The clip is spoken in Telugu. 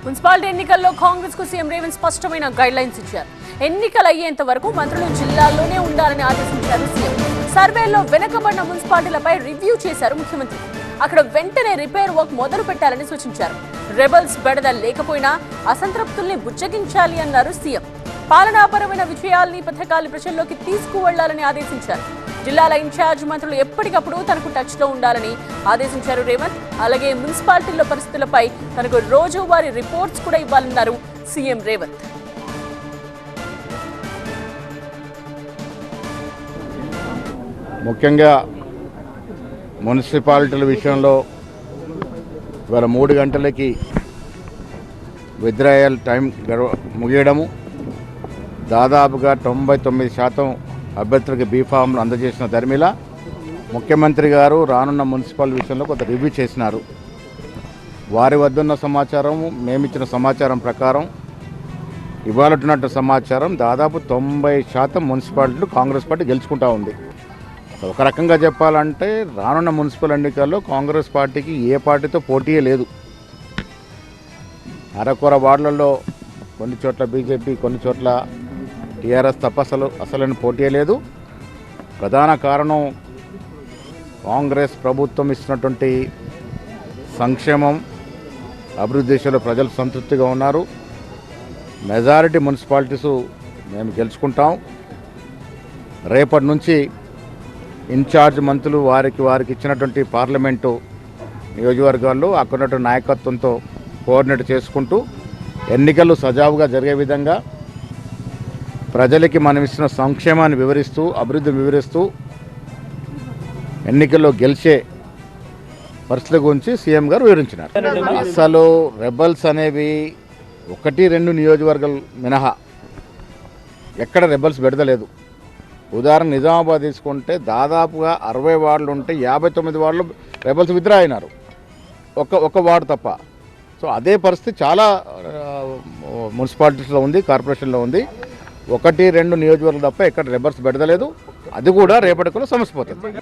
మున్సిపాలిటీ ఎన్నికల్లో కాంగ్రెస్ కు సీఎం రేవంత్ స్పష్టమైన గైడ్ లైన్స్ ఇచ్చారు. ఎన్నికలు అయ్యేంత వరకు మంత్రులు జిల్లాల్లోనే ఉండాలని ఆదేశించారు సీఎం. సర్వేల్లో వెనుకబడిన మున్సిపాలిటీలపై రివ్యూ చేశారు ముఖ్యమంత్రి. అక్కడ వెంటనే రిపేర్ వర్క్ మొదలు పెట్టాలని సూచించారు. రెబల్స్ బెడద లేకపోయినా అసంతృప్తుల్ని బుజ్జగించాలి అన్నారు సీఎం. పాలనాపరమైన విషయాల్ని పథకాలు ప్రజల్లోకి తీసుకువెళ్లాలని ఆదేశించారు. జిల్లాల ఇన్ఛార్జ్ మంత్రులు ఎప్పటికప్పుడు తనకు టచ్ లో ఉండాలని ఆదేశించారు రేవంత్. అలాగే మున్సిపాలిటీల్లో పరిస్థితులపై తనకు రోజువారీ రిపోర్ట్స్ కూడా ఇవ్వాలన్నారు సీఎం రేవంత్. ముఖ్యంగా మున్సిపాలిటీల విషయంలో ఇవాళ 3 గంటలకి విత్డ్రాయల్ టైం ముగియడము, దాదాపుగా 99% అభ్యర్థులకు బీఫామ్లు అందజేసిన ధర్మిల ముఖ్యమంత్రి గారు రానున్న మున్సిపల్ విషయంలో కొంత రివ్యూ చేసినారు. వారి వద్దున్న సమాచారం, మేమిచ్చిన సమాచారం ప్రకారం ఇవాళ సమాచారం దాదాపు 90% మున్సిపాలిటీలు కాంగ్రెస్ పార్టీ గెలుచుకుంటా ఉంది. ఒక రకంగా చెప్పాలంటే రానున్న మున్సిపల్ ఎన్నికల్లో కాంగ్రెస్ పార్టీకి ఏ పార్టీతో పోటీయే లేదు. అరకొర వార్డులలో కొన్ని చోట్ల బీజేపీ, కొన్ని చోట్ల టీఆర్ఎస్ తప్ప అసలు పోటీ లేదు. ప్రధాన కారణం కాంగ్రెస్ ప్రభుత్వం ఇస్తున్నటువంటి సంక్షేమం, అభివృద్ధి దిశలో ప్రజలు సంతృప్తిగా ఉన్నారు. మెజారిటీ మున్సిపాలిటీసు మేము గెలుచుకుంటాం. రేపటి నుంచి ఇన్ఛార్జ్ మంత్రులు వారికి ఇచ్చినటువంటి పార్లమెంటు నియోజకవర్గాల్లో అక్కడ నాయకత్వంతో కోఆర్డినేట్ చేసుకుంటూ ఎన్నికలు సజావుగా జరిగే విధంగా ప్రజలకి మనం ఇస్తున్న సంక్షేమాన్ని వివరిస్తూ, అభివృద్ధిని వివరిస్తూ ఎన్నికల్లో గెలిచే పరిస్థితుల గురించి సీఎం గారు వివరించినారు. అసలు రెబల్స్ అనేవి 1-2 నియోజకవర్గాలు మినహా ఎక్కడ రెబల్స్ పెడతలేదు. ఉదాహరణ నిజామాబాద్ తీసుకుంటే దాదాపుగా 60 వార్డులు ఉంటే 59 వార్డులు రెబల్స్ విత్డ్రా అయినారు, ఒక వార్డు తప్ప. సో అదే పరిస్థితి చాలా మున్సిపాలిటీస్లో ఉంది, కార్పొరేషన్లో ఉంది. 1-2 నియోజకవర్గాలు తప్ప ఎక్కడ రెబల్స్ పెడతలేదు. అది కూడా రేపటికలో సమస్య పోతుంది.